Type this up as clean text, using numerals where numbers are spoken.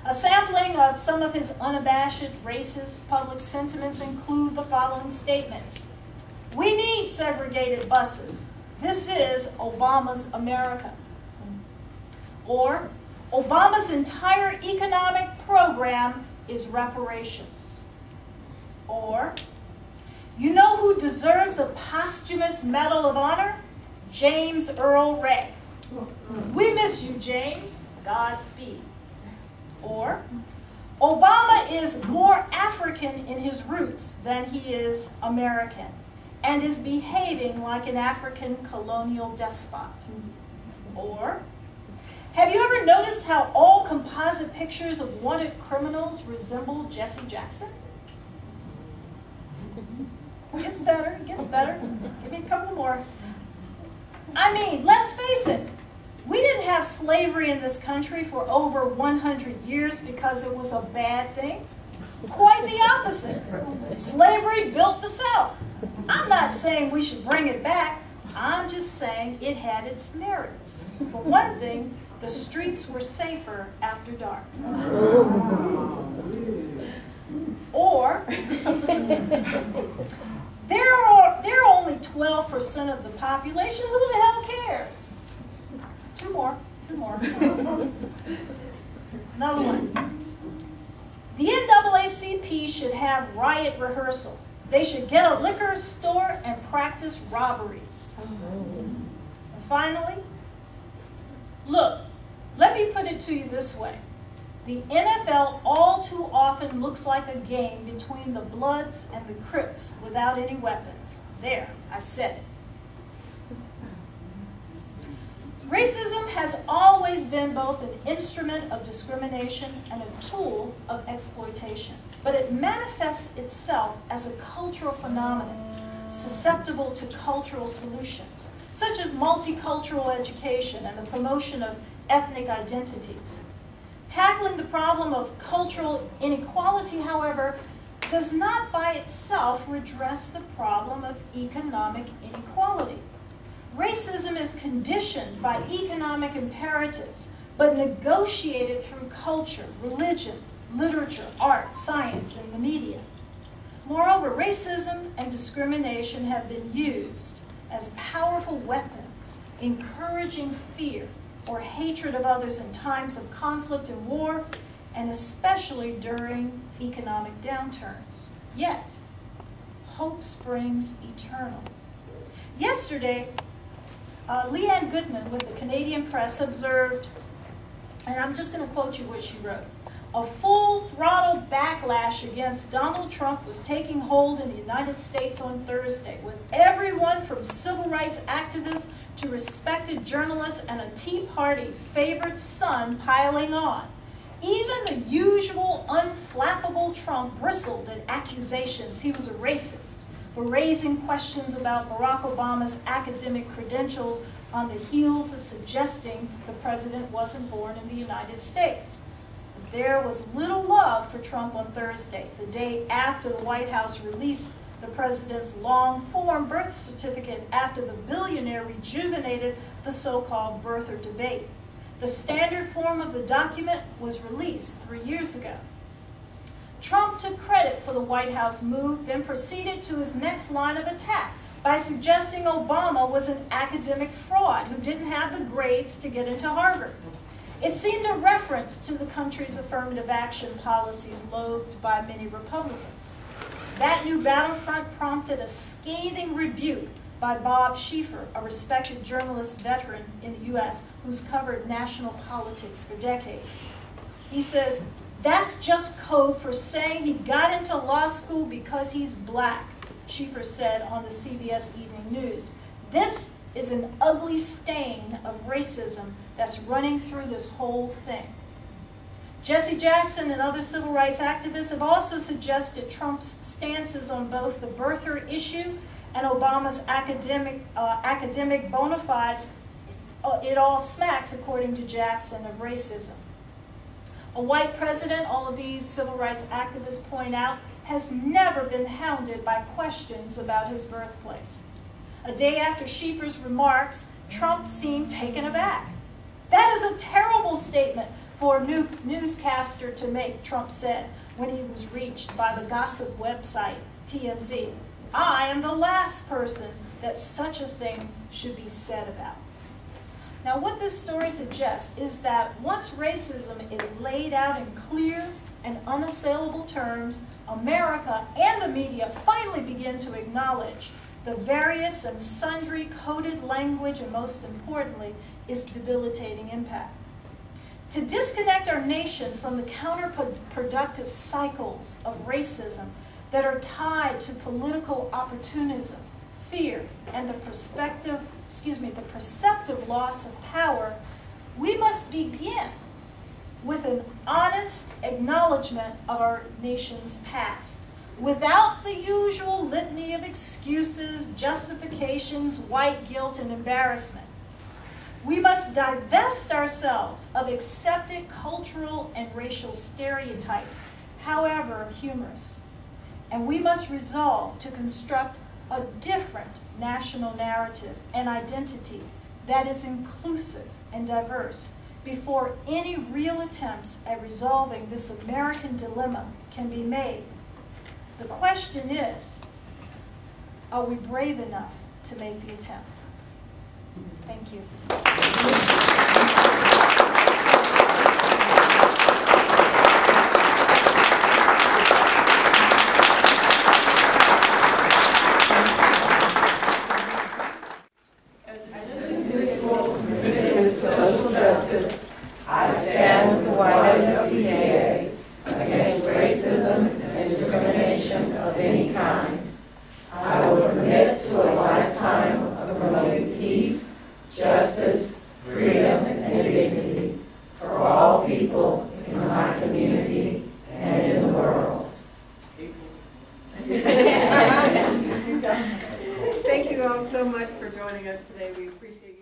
A sampling of some of his unabashed racist public sentiments include the following statements. We need segregated buses. This is Obama's America. Or, Obama's entire economic program is reparations. Or, you know who deserves a posthumous Medal of Honor? James Earl Ray. We miss you, James. Godspeed. Or, Obama is more African in his roots than he is American, and is behaving like an African colonial despot. Or, have you ever noticed how all composite pictures of wanted criminals resemble Jesse Jackson? It gets better, it gets better. Give me a couple more. I mean, let's face it, we didn't have slavery in this country for over 100 years because it was a bad thing. Quite the opposite. Slavery built the South. I'm not saying we should bring it back. I'm just saying it had its merits. For one thing, the streets were safer after dark. Or, there are only 12% of the population. Who the hell cares? Two more. Another one. The NAACP should have riot rehearsal. They should get a liquor store and practice robberies. And finally, look, let me put it to you this way. The NFL all too often looks like a game between the Bloods and the Crips without any weapons. There, I said it. Racism has always been both an instrument of discrimination and a tool of exploitation, but it manifests itself as a cultural phenomenon susceptible to cultural solutions, such as multicultural education and the promotion of ethnic identities. Tackling the problem of cultural inequality, however, does not by itself redress the problem of economic inequality. Racism is conditioned by economic imperatives, but negotiated through culture, religion, literature, art, science, and the media. Moreover, racism and discrimination have been used as powerful weapons, encouraging fear or hatred of others in times of conflict and war, and especially during economic downturns. Yet, hope springs eternal. Yesterday, Leanne Goodman with the Canadian Press observed, and I'm just going to quote you what she wrote, a full-throttle backlash against Donald Trump was taking hold in the United States on Thursday, with everyone from civil rights activists to respected journalists and a Tea Party favorite son piling on. Even the usual unflappable Trump bristled at accusations he was a racist for raising questions about Barack Obama's academic credentials on the heels of suggesting the president wasn't born in the United States. There was little love for Trump on Thursday, the day after the White House released the president's long-form birth certificate after the billionaire rejuvenated the so-called birther debate. The standard form of the document was released 3 years ago. Trump took credit for the White House move, then proceeded to his next line of attack by suggesting Obama was an academic fraud who didn't have the grades to get into Harvard. It seemed a reference to the country's affirmative action policies loathed by many Republicans. That new battlefront prompted a scathing rebuke by Bob Schieffer, a respected journalist veteran in the U.S. who's covered national politics for decades. He says, "That's just code for saying he got into law school because he's black," Schieffer said on the CBS Evening News. "This is an ugly stain of racism that's running through this whole thing." Jesse Jackson and other civil rights activists have also suggested Trump's stances on both the birther issue and Obama's academic bona fides. It all smacks, according to Jackson, of racism. A white president, all of these civil rights activists point out, has never been hounded by questions about his birthplace. A day after Schieffer's remarks, Trump seemed taken aback. "That is a terrible statement for a newscaster to make, Trump said when he was reached by the gossip website TMZ. I am the last person that such a thing should be said about. Now, what this story suggests is that once racism is laid out in clear and unassailable terms, America and the media finally begin to acknowledge the various and sundry coded language and, most importantly, its debilitating impact. To disconnect our nation from the counterproductive cycles of racism that are tied to political opportunism, fear, and the perceptive loss of power, we must begin with an honest acknowledgement of our nation's past, without the usual litany of excuses, justifications, white guilt, and embarrassment. We must divest ourselves of accepted cultural and racial stereotypes, however humorous. And we must resolve to construct a different national narrative and identity that is inclusive and diverse before any real attempts at resolving this American dilemma can be made. The question is, are we brave enough to make the attempt? Thank you. Social justice, I stand with the YWCA against racism and discrimination of any kind. I will commit to a lifetime of promoting peace, justice, freedom, and dignity for all people in my community and in the world. Thank you all so much for joining us today. We appreciate it.